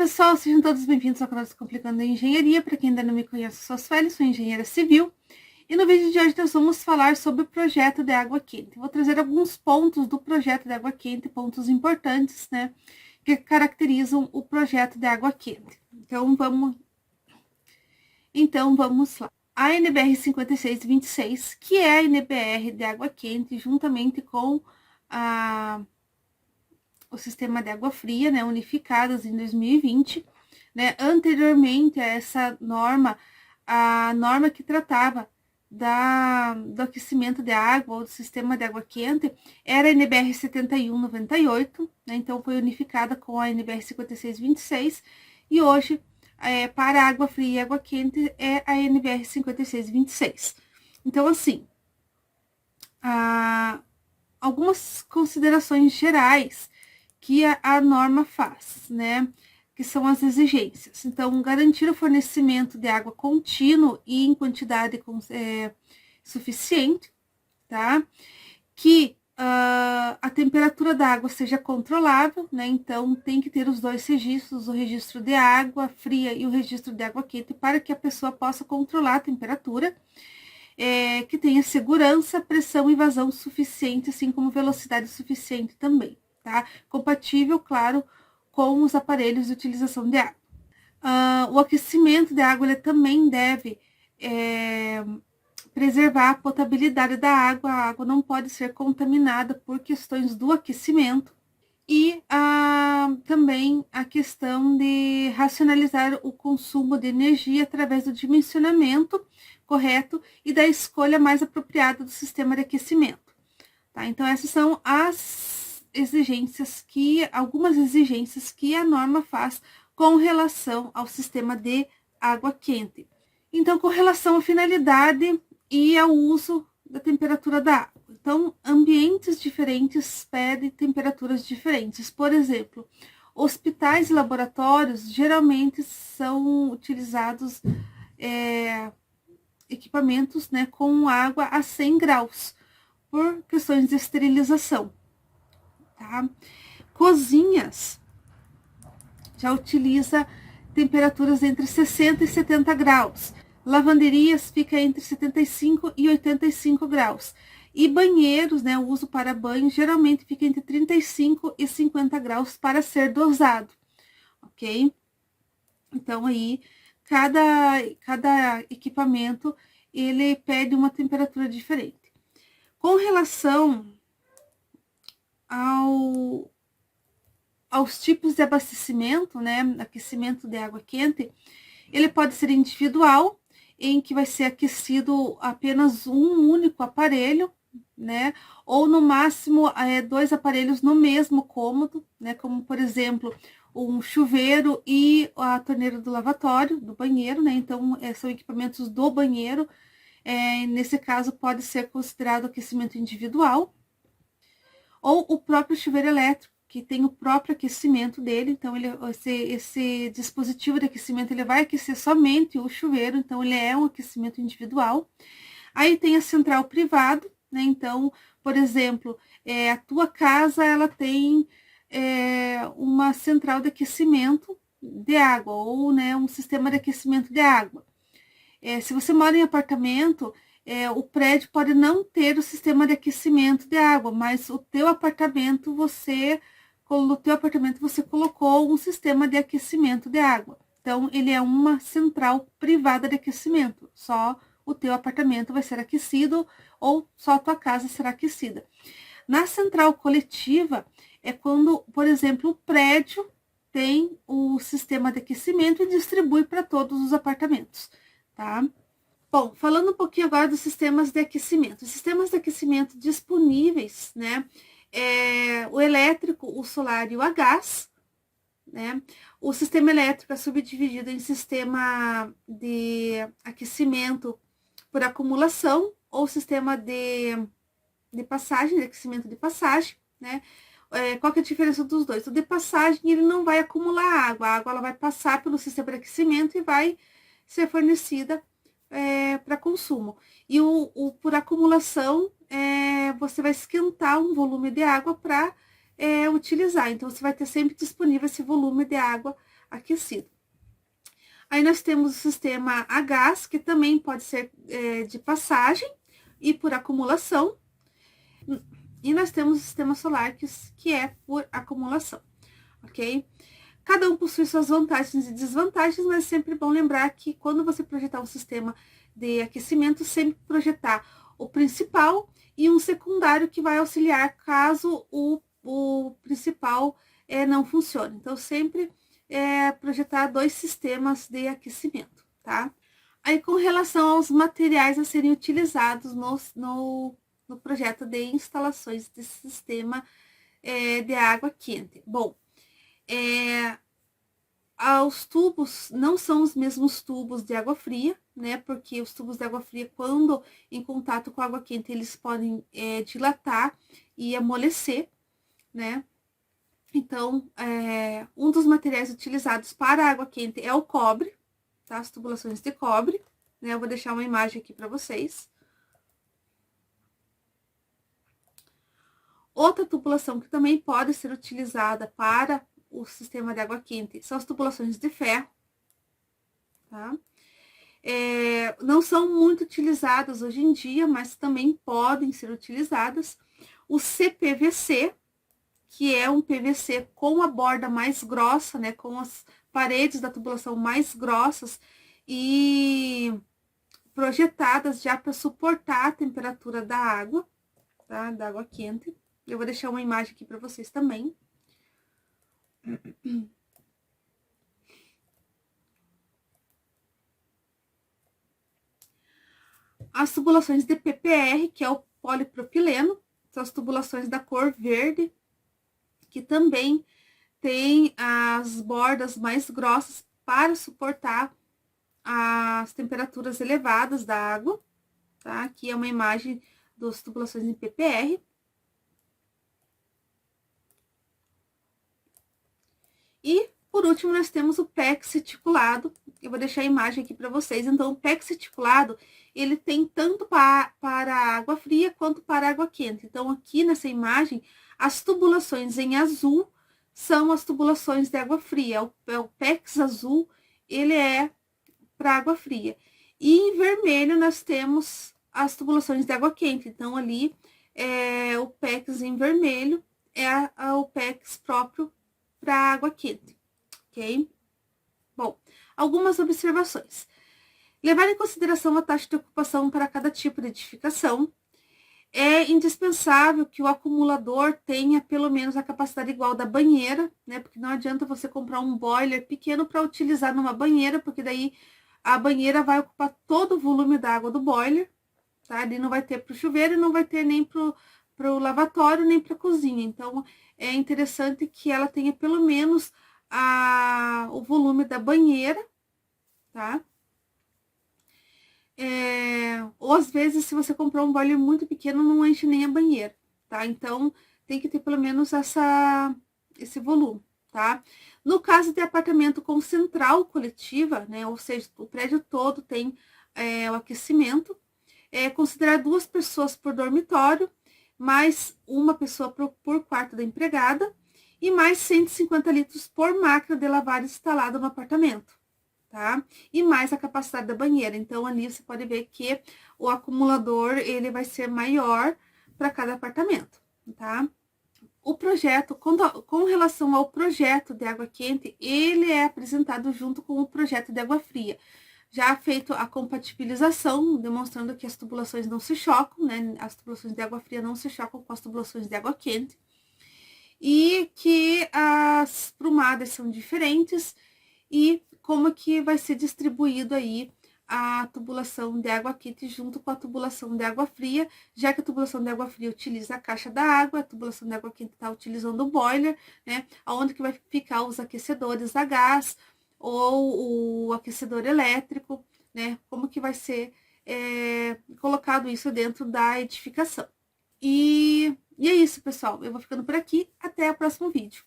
pessoal, sejam todos bem-vindos ao canal Descomplicando a Engenharia. Para quem ainda não me conhece, eu sou a Sueli, sou engenheira civil. E no vídeo de hoje nós vamos falar sobre o projeto de água quente. Vou trazer alguns pontos do projeto de água quente, pontos importantes, né, que caracterizam o projeto de água quente. Então vamos lá. A NBR 5626, que é a NBR de água quente, juntamente com o sistema de água fria, né, unificadas em 2020, né, anteriormente a essa norma, a norma que tratava do aquecimento de água ou do sistema de água quente era a NBR 7198, né, então foi unificada com a NBR 5626 e hoje, para água fria e água quente, é a NBR 5626. Então, assim, algumas considerações gerais que a norma faz, né? Que são as exigências. Então, garantir o fornecimento de água contínuo e em quantidade suficiente, tá? Que a temperatura da água seja controlável, né? Então, tem que ter os dois registros, o registro de água fria e o registro de água quente, para que a pessoa possa controlar a temperatura. Que tenha segurança, pressão e vazão suficiente, assim como velocidade suficiente também, tá? Compatível, claro, com os aparelhos de utilização de água. O aquecimento da água, ele também deve preservar a potabilidade da água. A água não pode ser contaminada por questões do aquecimento. E também a questão de racionalizar o consumo de energia através do dimensionamento correto e da escolha mais apropriada do sistema de aquecimento. Tá? Então, essas são as exigências algumas exigências que a norma faz com relação ao sistema de água quente. Então, com relação à finalidade e ao uso da temperatura da água. Então, ambientes diferentes pedem temperaturas diferentes. Por exemplo, hospitais e laboratórios geralmente são utilizados equipamentos, né, com água a 100 graus, por questões de esterilização. Tá? Cozinhas já utiliza temperaturas entre 60 e 70 graus. Lavanderias fica entre 75 e 85 graus. E banheiros, né, o uso para banho, geralmente fica entre 35 e 50 graus para ser dosado, ok? Então, aí, cada equipamento, ele pede uma temperatura diferente. Com relação aos tipos de abastecimento, né, aquecimento de água quente, ele pode ser individual, em que vai ser aquecido apenas um único aparelho, né, ou no máximo 2 aparelhos no mesmo cômodo, né, como por exemplo, um chuveiro e a torneira do lavatório, do banheiro, né, então são equipamentos do banheiro, nesse caso pode ser considerado aquecimento individual, ou o próprio chuveiro elétrico, que tem o próprio aquecimento dele, então esse dispositivo de aquecimento ele vai aquecer somente o chuveiro, então ele é um aquecimento individual. Aí tem a central privado, né? Então, por exemplo, a tua casa ela tem uma central de aquecimento de água, ou, né, um sistema de aquecimento de água. Se você mora em apartamento, o prédio pode não ter o sistema de aquecimento de água, mas no teu apartamento você colocou um sistema de aquecimento de água. Então, ele é uma central privada de aquecimento. Só o teu apartamento vai ser aquecido ou só a tua casa será aquecida. Na central coletiva, é quando, por exemplo, o prédio tem o sistema de aquecimento e distribui para todos os apartamentos, tá? Bom, falando um pouquinho agora dos sistemas de aquecimento. Os sistemas de aquecimento disponíveis, né? O elétrico, o solar e o a gás, né? O sistema elétrico é subdividido em sistema de aquecimento por acumulação ou sistema de passagem, de aquecimento de passagem, né? Qual que é a diferença dos dois? O de passagem, ele não vai acumular água, a água ela vai passar pelo sistema de aquecimento e vai ser fornecida para consumo. E o por acumulação, você vai esquentar um volume de água para utilizar. Então, você vai ter sempre disponível esse volume de água aquecido. Aí nós temos o sistema a gás, que também pode ser de passagem e por acumulação. E nós temos o sistema solar, que é por acumulação, ok? Cada um possui suas vantagens e desvantagens, mas é sempre bom lembrar que quando você projetar um sistema de aquecimento, sempre projetar o principal e um secundário que vai auxiliar caso o principal não funcione. Então, sempre projetar 2 sistemas de aquecimento, tá? Aí, com relação aos materiais a serem utilizados no projeto de instalações de sistema de água quente. Bom, os tubos não são os mesmos tubos de água fria, né? Porque os tubos de água fria, quando em contato com a água quente, eles podem dilatar e amolecer, né? Então, um dos materiais utilizados para a água quente é o cobre, tá? As tubulações de cobre, né? Eu vou deixar uma imagem aqui para vocês. Outra tubulação que também pode ser utilizada para o sistema de água quente são as tubulações de ferro, tá? Não são muito utilizadas hoje em dia, mas também podem ser utilizadas. O CPVC, que é um PVC com a borda mais grossa, né, com as paredes da tubulação mais grossas e projetadas já para suportar a temperatura da água, tá? Da água quente. Eu vou deixar uma imagem aqui para vocês também. As tubulações de PPR, que é o polipropileno, são as tubulações da cor verde, que também tem as bordas mais grossas para suportar as temperaturas elevadas da água, tá? Aqui é uma imagem das tubulações em PPR. E, por último, nós temos o PEX reticulado. Eu vou deixar a imagem aqui para vocês. Então, o PEX reticulado, ele tem tanto para a água fria quanto para a água quente. Então, aqui nessa imagem, as tubulações em azul são as tubulações de água fria. O PEX azul, ele é para água fria. E em vermelho, nós temos as tubulações de água quente. Então, ali, o PEX em vermelho é o PEX próprio para água quente, ok? Bom, algumas observações. Levar em consideração a taxa de ocupação para cada tipo de edificação. É indispensável que o acumulador tenha pelo menos a capacidade igual da banheira, né? Porque não adianta você comprar um boiler pequeno para utilizar numa banheira, porque daí a banheira vai ocupar todo o volume da água do boiler, tá? Ali não vai ter para o chuveiro e não vai ter nem para o lavatório, nem para a cozinha. Então, é interessante que ela tenha pelo menos o volume da banheira, tá? Ou às vezes, se você comprar um boiler muito pequeno, não enche nem a banheira, tá? Então, tem que ter pelo menos esse volume, tá? No caso de apartamento com central coletiva, né? Ou seja, o prédio todo tem o aquecimento, considerar 2 pessoas por dormitório, mais uma pessoa por quarto da empregada e mais 150 litros por máquina de lavar instalada no apartamento, tá? E mais a capacidade da banheira. Então, ali você pode ver que o acumulador, ele vai ser maior para cada apartamento, tá? O projeto, com relação ao projeto de água quente, ele é apresentado junto com o projeto de água fria. Já feito a compatibilização, demonstrando que as tubulações não se chocam, né? As tubulações de água fria não se chocam com as tubulações de água quente. E que as prumadas são diferentes e como que vai ser distribuído aí a tubulação de água quente junto com a tubulação de água fria, já que a tubulação de água fria utiliza a caixa da água, a tubulação de água quente está utilizando o boiler, né? Onde que vai ficar os aquecedores a gás, ou o aquecedor elétrico, né? Como que vai ser colocado isso dentro da edificação. E é isso, pessoal. Eu vou ficando por aqui. Até o próximo vídeo.